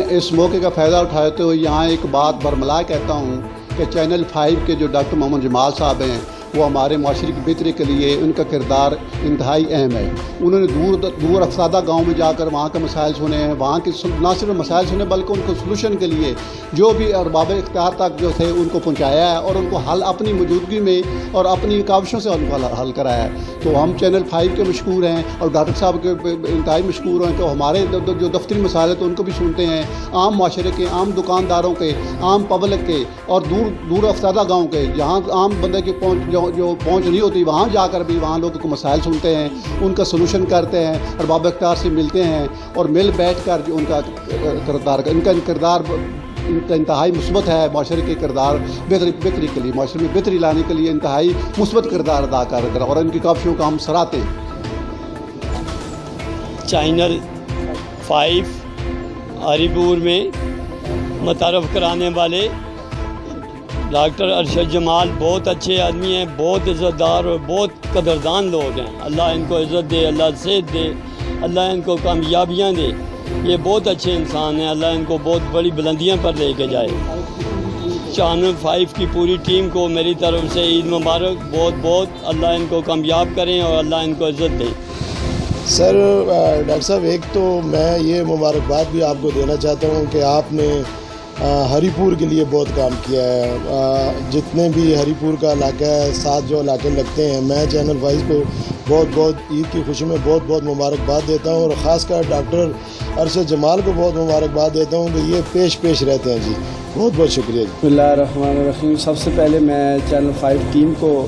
اس موقع کا فائدہ اٹھاتے ہوئے یہاں ایک بات برملا کہتا ہوں کہ چینل 5 کے جو ڈاکٹر محمد جمال صاحب ہیں وہ ہمارے معاشرے کی بہتری کے لیے ان کا کردار انتہائی اہم ہے۔ انہوں نے دور افسادہ گاؤں میں جا کر وہاں کے مسائل سنے ہیں، وہاں کے نہ صرف مسائل سنے بلکہ ان کو سلوشن کے لیے جو بھی ارباب اختیار تک جو تھے ان کو پہنچایا ہے اور ان کو حل اپنی موجودگی میں اور اپنی کاوشوں سے ان کو حل کرایا ہے۔ تو ہم چینل 5 کے مشکور ہیں اور ڈاکٹر صاحب کے انتہائی مشکور ہیں کہ ہمارے جو دفتری مسائل ہیں تو ان کو بھی سنتے ہیں، عام معاشرے کے، عام دکانداروں کے، عام پبلک کے اور دور افسادہ گاؤں کے، جہاں عام بندے کی جو پہنچ نہیں ہوتی وہاں جا کر بھی وہاں لوگوں کو مسائل سنتے ہیں، ان کا سلوشن کرتے ہیں، ارباب اختیار سے ملتے ہیں اور مل بیٹھ کر جو ان کا کردار انتہائی مثبت ہے۔ معاشرے کے کردار بہتری کے لیے، معاشرے میں بہتری لانے کے لیے انتہائی مثبت کردار ادا کر اور ان کی کاوشوں کا ہم سراہتے ہیں۔ چینل 5 ہری پور میں متعارف کرانے والے ڈاکٹر ارشد جمال بہت اچھے آدمی ہیں، بہت عزت دار اور بہت قدردان لوگ ہیں۔ اللہ ان کو عزت دے، اللہ صحت دے، اللہ ان کو کامیابیاں دے۔ یہ بہت اچھے انسان ہیں، اللہ ان کو بہت بڑی بلندیاں پر لے کے جائے۔ چینل 5 کی پوری ٹیم کو میری طرف سے عید مبارک، بہت اللہ ان کو کامیاب کریں اور اللہ ان کو عزت دے۔ سر ڈاکٹر صاحب، ایک تو میں یہ مبارکباد بھی آپ کو دینا چاہتا ہوں کہ آپ نے ہری پور کے لیے بہت کام کیا ہے۔ جتنے بھی ہری پور کا علاقہ ہے، ساتھ جو علاقے لگتے ہیں، میں چینل 5 کو بہت عید کی خوشی میں بہت مبارکباد دیتا ہوں اور خاص کر ڈاکٹر ارشد جمال کو بہت مبارکباد دیتا ہوں کہ یہ پیش رہتے ہیں جی۔ بہت شکریہ جی۔ بسم اللہ الرحمن الرحیم۔ سب سے پہلے میں چینل 5 ٹیم کو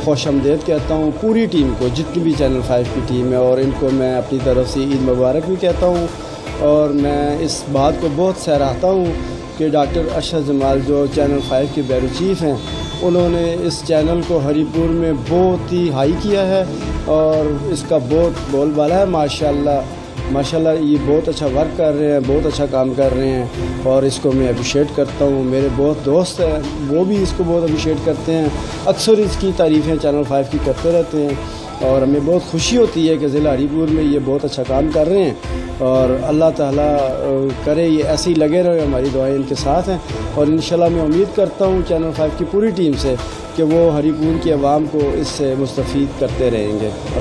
خوش آمدید کہتا ہوں، پوری ٹیم کو، جتنی بھی چینل 5 کی ٹیم ہے، اور ان کو میں اپنی طرف سے عید مبارک بھی کہتا ہوں۔ اور میں اس بات کو بہت سراہتا ہوں کہ ڈاکٹر ارشد جمال جو چینل 5 کے بیورو چیف ہیں، انہوں نے اس چینل کو ہری پور میں بہت ہی ہائی کیا ہے اور اس کا بہت بول بالا ہے۔ ماشاءاللہ یہ بہت اچھا ورک کر رہے ہیں، بہت اچھا کام کر رہے ہیں اور اس کو میں اپریشیٹ کرتا ہوں۔ میرے بہت دوست ہیں، وہ بھی اس کو بہت اپریشیٹ کرتے ہیں، اکثر اس کی تعریفیں چینل 5 کی کرتے رہتے ہیں اور ہمیں بہت خوشی ہوتی ہے کہ ضلع ہری پور میں یہ بہت اچھا کام کر رہے ہیں اور اللہ تعالیٰ کرے یہ ایسے ہی لگے رہے۔ ہماری دعائیں ان کے ساتھ ہیں اور انشاءاللہ میں امید کرتا ہوں چینل 5 کی پوری ٹیم سے کہ وہ ہری پور کی عوام کو اس سے مستفید کرتے رہیں گے۔